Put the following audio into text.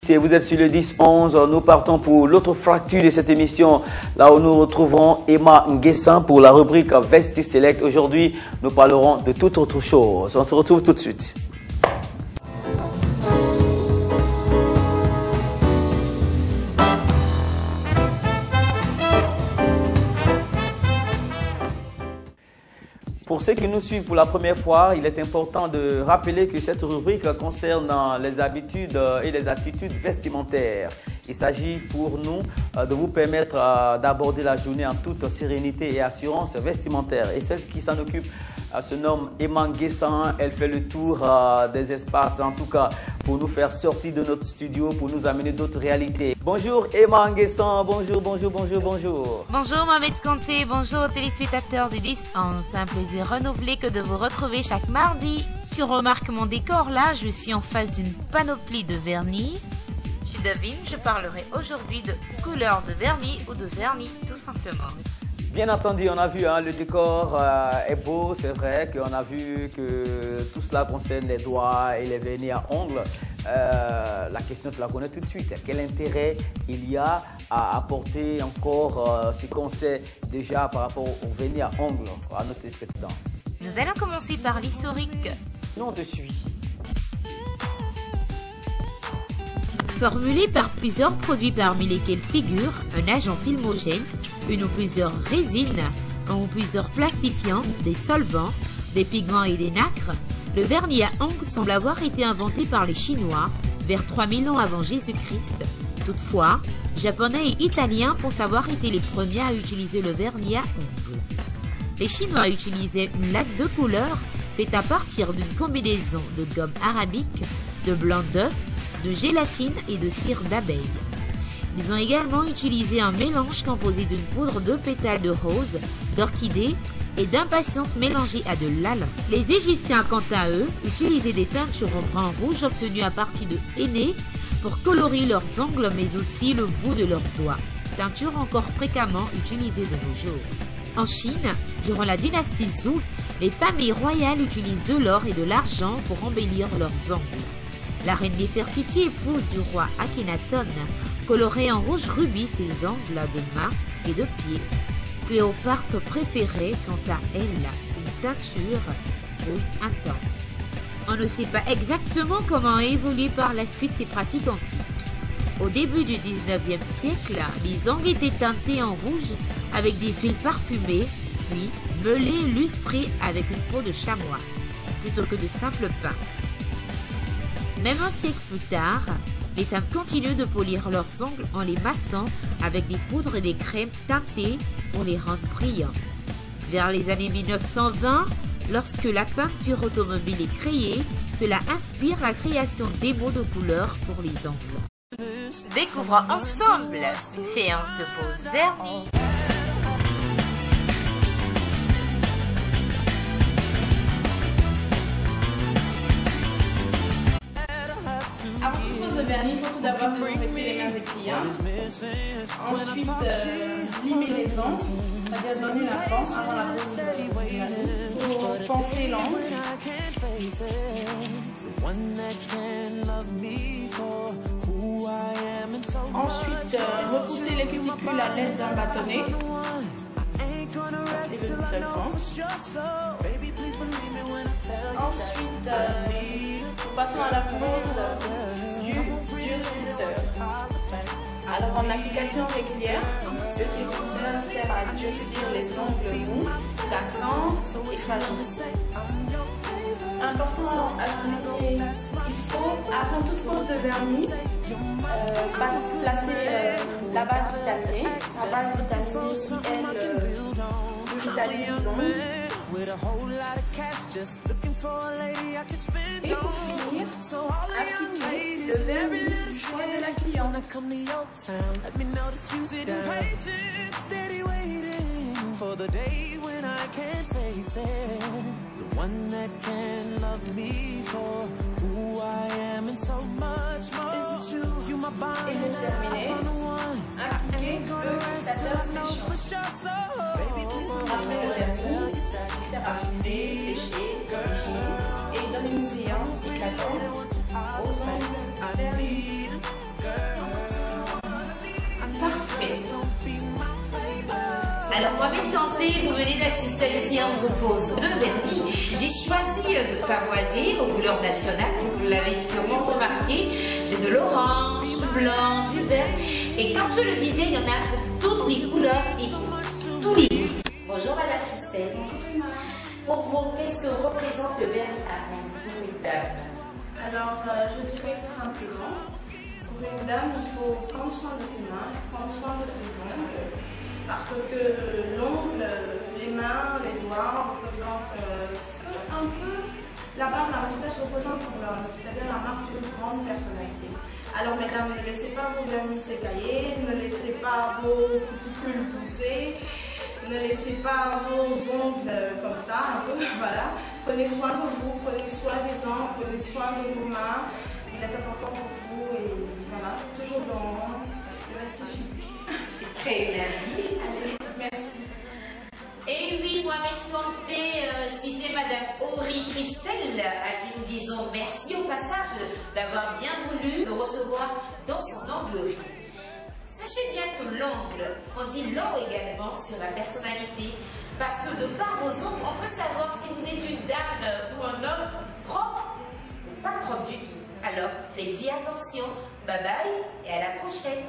Vous êtes sur le 10-11, nous partons pour l'autre fracture de cette émission, là où nous retrouverons Emma Nguessan pour la rubrique Vesti Select. Aujourd'hui, nous parlerons de toute autre chose. On se retrouve tout de suite. Pour ceux qui nous suivent pour la première fois, il est important de rappeler que cette rubrique concerne les habitudes et les attitudes vestimentaires. Il s'agit pour nous de vous permettre d'aborder la journée en toute sérénité et assurance vestimentaire. Et celle qui s'en occupe se nomme Emma Nguessan. Elle fait le tour des espaces, en tout cas pour nous faire sortir de notre studio, pour nous amener d'autres réalités. Bonjour Emma Nguessan, bonjour. Bonjour Mohamed Kanté, bonjour aux téléspectateurs du 10-11. C'est un plaisir renouvelé que de vous retrouver chaque mardi. Tu remarques mon décor là, je suis en face d'une panoplie de vernis. Tu devines, je parlerai aujourd'hui de couleur de vernis ou de vernis tout simplement. Bien entendu, on a vu le décor est beau, c'est vrai qu'on a vu que tout cela concerne les doigts et les vernis à ongles. La question, tu la connais tout de suite. Quel intérêt il y a à apporter encore ce qu'on sait déjà par rapport au vernis à ongles à notre téléspectateurs? Nous allons commencer par l'historique. Non, on te suit. Formulé par plusieurs produits parmi lesquels figurent un agent filmogène, une ou plusieurs résines, un ou plusieurs plastifiants, des solvants, des pigments et des nacres, le vernis à ongles semble avoir été inventé par les Chinois vers 3000 ans avant Jésus-Christ. Toutefois, Japonais et Italiens pensent avoir été les premiers à utiliser le vernis à ongles. Les Chinois utilisaient une laque de couleur faite à partir d'une combinaison de gomme arabique, de blanc d'œuf, de gélatine et de cire d'abeille. Ils ont également utilisé un mélange composé d'une poudre de pétales de rose, d'orchidée et d'impatiente mélangée à de l'alun. Les Égyptiens, quant à eux, utilisaient des teintures au brun rouge obtenues à partir de henné pour colorer leurs ongles mais aussi le bout de leurs doigts, teinture encore fréquemment utilisée de nos jours. En Chine, durant la dynastie Zhou, les familles royales utilisent de l'or et de l'argent pour embellir leurs ongles. La reine Néfertiti, épouse du roi Akhenaton, colorait en rouge rubis ses ongles de main et de pied. Cléopâtre préférait, quant à elle, une teinture rouille intense. On ne sait pas exactement comment ont évolué par la suite ces pratiques antiques. Au début du 19e siècle, les ongles étaient teintés en rouge avec des huiles parfumées, puis meulés, lustrés avec une peau de chamois, plutôt que de simple pain. Même un siècle plus tard, les femmes continuent de polir leurs ongles en les massant avec des poudres et des crèmes teintées pour les rendre brillants. Vers les années 1920, lorsque la peinture automobile est créée, cela inspire la création d'émaux de couleurs pour les ongles. Découvrons ensemble séance pose vernis. Avant toute pose de vernis, il faut tout d'abord désinfecter les mains des clients. Ensuite, limer les ongles, c'est-à-dire donner la forme avant la pose de vernis. Il faut poncer l'ongle. Ensuite, repousser les cuticules à l'aide d'un bâtonnet. C'est le seul fond. Ensuite, nous passons à la pose du durcisseur. Alors, en application régulière, le durcisseur sert à durcir les ongles mous, cassants et fragiles. Important à souligner, il faut, avant toute pose de vernis, placer la base vitamée. La base vitamée qui, elle, vitalise l'ongle. Et pour finir, appliquer le vernis du choix de la cliente. Et pour terminer, appliquer le fixateur séchant. Après le vernis, il sert à fixer, sécher, corriger et donner une brillance éclatante aux ongles vernis. Alors moi-même tentée, vous venez d'assister à une séance de pose de vernis. J'ai choisi de pavoiser aux couleurs nationales, vous l'avez sûrement remarqué. J'ai de l'orange, du blanc, du vert. Et comme je le disais, il y en a pour toutes les couleurs et pour tous les goûts. Bonjour Madame Christelle. Pour vous, qu'est-ce que représente le vernis à ongles pour une dame? Alors, je dirais tout simplement, pour une dame, il faut prendre soin de ses mains, prendre soin de ses ongles, parce que l'ongle, les mains, les doigts représentent un peu, la barbe, la moustache représente pour l'homme, c'est-à-dire la marque d'une grande personnalité. Alors mesdames, ne laissez pas vos vernis s'écailler, ne laissez pas vos cuticules pousser, ne laissez pas vos ongles comme ça, un peu, voilà. Prenez soin de vous, prenez soin des ongles, prenez soin de vos mains. Il est important pour vous et voilà, toujours dans le reste chic. C'est très bien dit. Allez, merci. Et oui, moi-même comptais citer Madame Aury Christelle, à qui nous disons merci au passage d'avoir bien voulu nous recevoir dans son onglerie. Sachez bien que l'ongle en dit long également sur la personnalité, parce que de par vos ongles, on peut savoir si vous êtes une dame ou un homme propre ou pas propre du tout. Alors, faites-y attention. Bye bye et à la prochaine.